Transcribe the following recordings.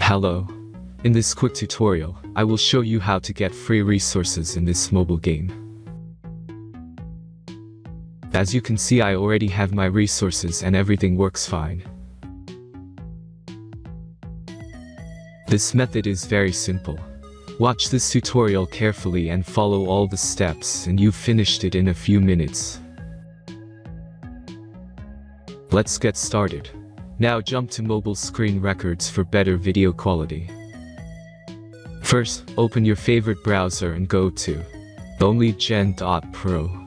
Hello. In this quick tutorial, I will show you how to get free resources in this mobile game. As you can see, I already have my resources and everything works fine. This method is very simple. Watch this tutorial carefully and follow all the steps and you've finished it in a few minutes. Let's get started. Now jump to mobile screen records for better video quality. First, open your favorite browser and go to onlygen.pro.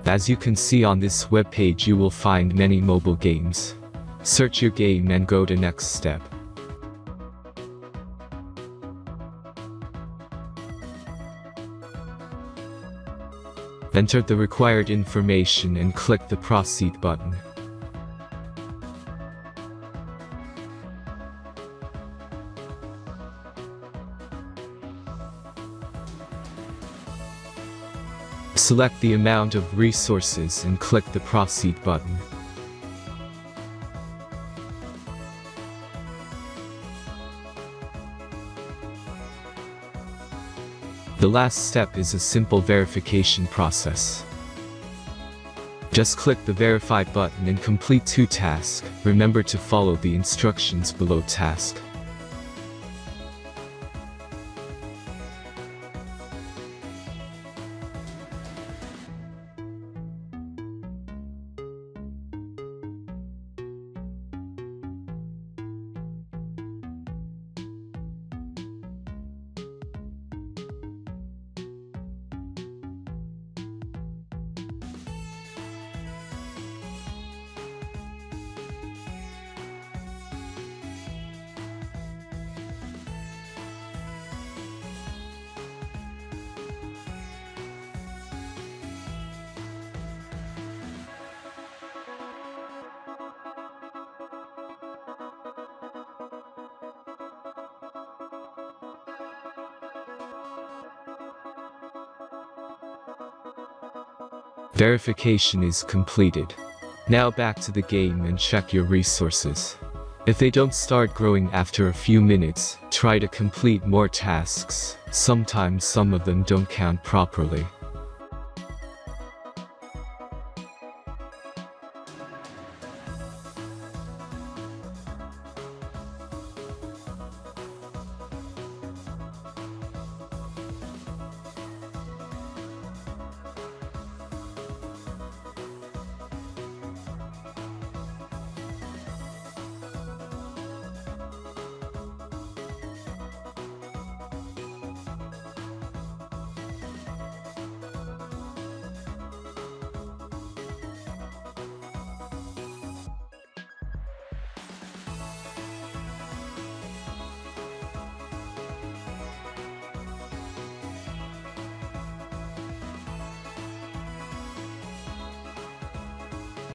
As you can see on this web page, you will find many mobile games. Search your game and go to next step. Enter the required information and click the proceed button. Select the amount of resources and click the proceed button. The last step is a simple verification process. Just click the verify button and complete 2 tasks. Remember to follow the instructions below task. Verification is completed. Now back to the game and check your resources. If they don't start growing after a few minutes, try to complete more tasks. Sometimes some of them don't count properly.